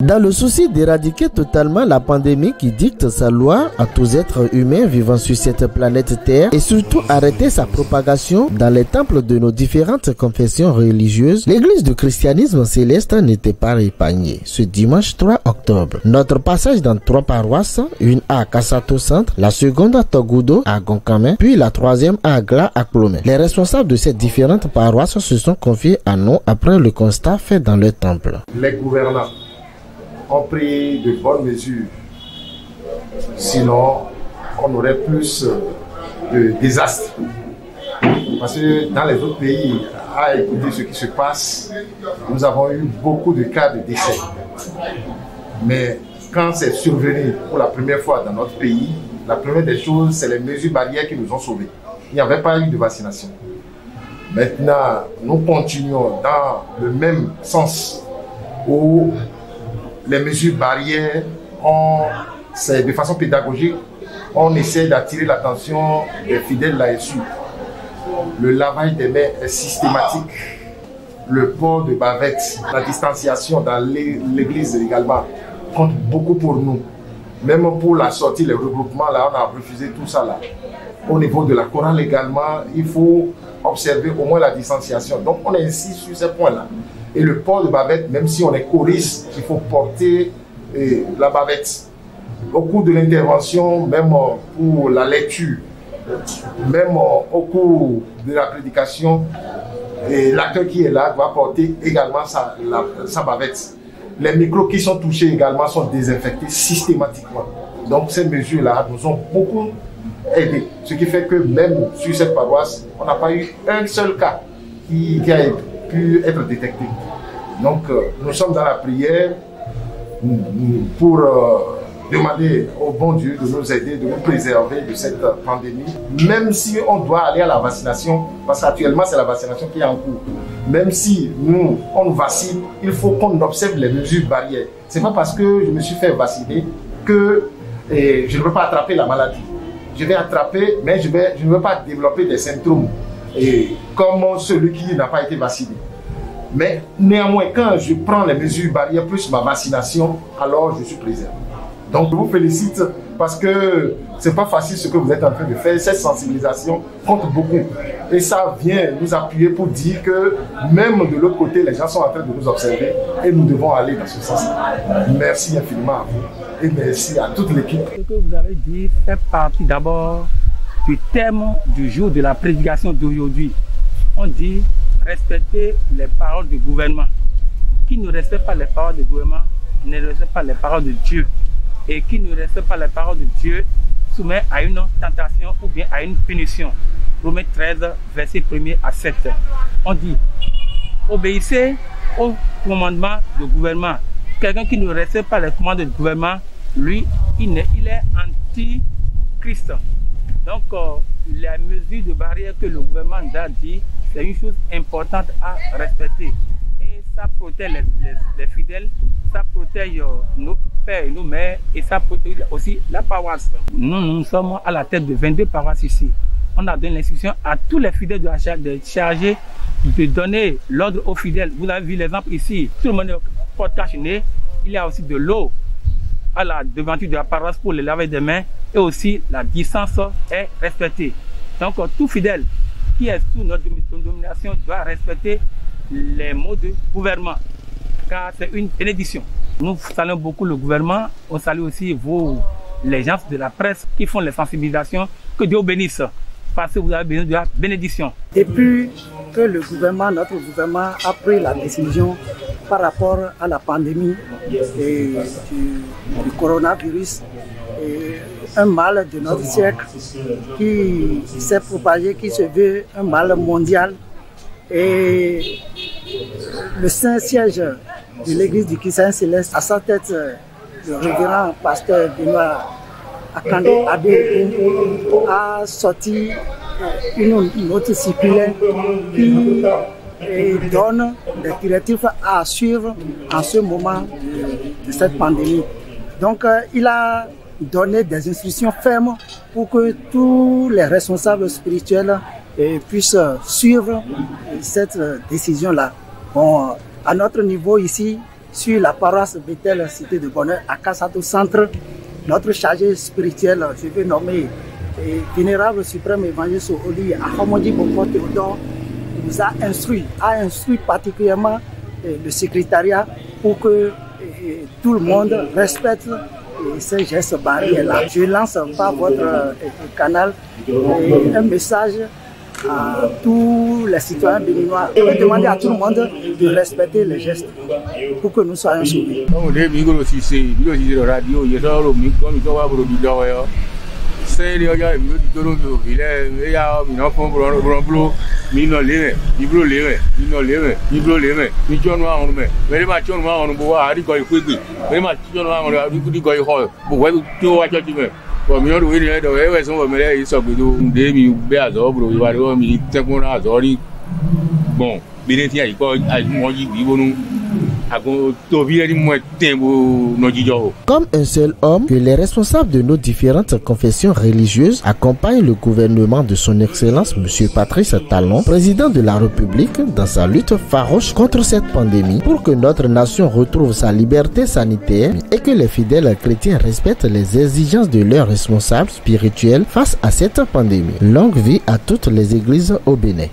Dans le souci d'éradiquer totalement la pandémie qui dicte sa loi à tous êtres humains vivant sur cette planète Terre et surtout arrêter sa propagation dans les temples de nos différentes confessions religieuses, l'église du christianisme céleste n'était pas épargnée ce dimanche 3 octobre. Notre passage dans 3 paroisses, une à Kassato Centre, la seconde à Togudo à Gonkame, puis la troisième à Agla à Clomé. Les responsables de ces différentes paroisses se sont confiés à nous après le constat fait dans le temple. Les gouvernants ont pris de bonnes mesures. Sinon, on aurait plus de désastres. Parce que dans les autres pays, à écouter ce qui se passe, nous avons eu beaucoup de cas de décès. Mais quand c'est survenu pour la première fois dans notre pays, la première des choses, c'est les mesures barrières qui nous ont sauvés. Il n'y avait pas eu de vaccination. Maintenant, nous continuons dans le même sens où les mesures barrières, c'est de façon pédagogique, on essaie d'attirer l'attention des fidèles là-dessus. Le lavage des mains est systématique, le port de bavettes, la distanciation dans l'église également compte beaucoup pour nous. Même pour la sortie, les regroupements, là, on a refusé tout ça là. Au niveau de la chorale également, il faut observer au moins la distanciation. Donc on insiste sur ces points-là. Et le port de bavette, même si on est choriste, il faut porter la bavette. Au cours de l'intervention, même pour la lecture, même au cours de la prédication, l'acteur qui est là doit porter également sa bavette. Les micros qui sont touchés également sont désinfectés systématiquement. Donc ces mesures-là nous ont beaucoup aidé. Ce qui fait que même sur cette paroisse, on n'a pas eu un seul cas qui a pu être détecté. Donc nous sommes dans la prière pour demander au bon Dieu de nous aider, de nous préserver de cette pandémie, même si on doit aller à la vaccination, parce qu'actuellement c'est la vaccination qui est en cours. Même si nous, on nous vaccine, il faut qu'on observe les mesures barrières. C'est pas parce que je me suis fait vacciner que je ne veux pas attraper la maladie. Je vais attraper, mais je ne veux pas développer des symptômes comme celui qui n'a pas été vacciné. Mais néanmoins, quand je prends les mesures barrières plus ma vaccination, alors je suis préservé. Donc je vous félicite parce que c'est pas facile ce que vous êtes en train de faire. Cette sensibilisation compte beaucoup. Et ça vient nous appuyer pour dire que même de l'autre côté, les gens sont en train de nous observer et nous devons aller dans ce sens. Merci infiniment à vous et merci à toute l'équipe. Ce que vous avez dit fait partie d'abord du thème du jour de la prédication d'aujourd'hui. On dit respecter les paroles du gouvernement. Qui ne respecte pas les paroles du gouvernement ne respecte pas les paroles de Dieu. Et qui ne respecte pas les paroles de Dieu soumet à une tentation ou bien à une punition. Romains 13, verset 1er à 7. On dit, obéissez aux commandements du gouvernement. Quelqu'un qui ne respecte pas les commandements du gouvernement, lui, il est anti-Christ. Donc, les mesures de barrière que le gouvernement a dit, c'est une chose importante à respecter. Et ça protège les fidèles, ça protège nos pères et nos mères, et ça protège aussi la paroisse. Nous sommes à la tête de 22 paroisses ici. On a donné l'instruction à tous les fidèles de charger, de donner l'ordre aux fidèles. Vous avez vu l'exemple ici, tout le monde porte cache-nez. Il y a aussi de l'eau à la devanture de la paroisse pour le laver des mains, et aussi la distance est respectée. Donc tout fidèle qui est sous notre domination doit respecter les mots de gouvernement, car c'est une bénédiction. Nous saluons beaucoup le gouvernement, on salue aussi vous, les gens de la presse qui font les sensibilisations. Que Dieu bénisse, parce que vous avez besoin de la bénédiction. Depuis que le gouvernement, notre gouvernement a pris la décision par rapport à la pandémie et du coronavirus, et un mal de notre siècle qui s'est propagé, qui se veut un mal mondial, et le Saint-Siège de l'église du Christ Céleste, à sa tête le révérend pasteur Benoît Akandé Adé, a sorti une note circulaire qui donne des directives à suivre en ce moment de cette pandémie. Donc il a donné des instructions fermes pour que tous les responsables spirituels puissent suivre cette décision-là. Bon, à notre niveau ici, sur la paroisse Bethel, Cité de Bonheur, à Kassatou Centre, notre chargé spirituel, je vais nommer Vénérable Suprême Évangéliste Oli Ahomodi Boko Théodore, nous a instruit particulièrement le secrétariat pour que tout le monde respecte ces gestes barrières-là. Je lance par votre canal un message à tous les citoyens béninois et demander à tout le monde de respecter les gestes pour que nous soyons sauvés. Bon, comme un seul homme, que les responsables de nos différentes confessions religieuses accompagnent le gouvernement de son Excellence M. Patrice Talon, président de la République, dans sa lutte farouche contre cette pandémie pour que notre nation retrouve sa liberté sanitaire et que les fidèles chrétiens respectent les exigences de leurs responsables spirituels face à cette pandémie. Longue vie à toutes les églises au Bénin.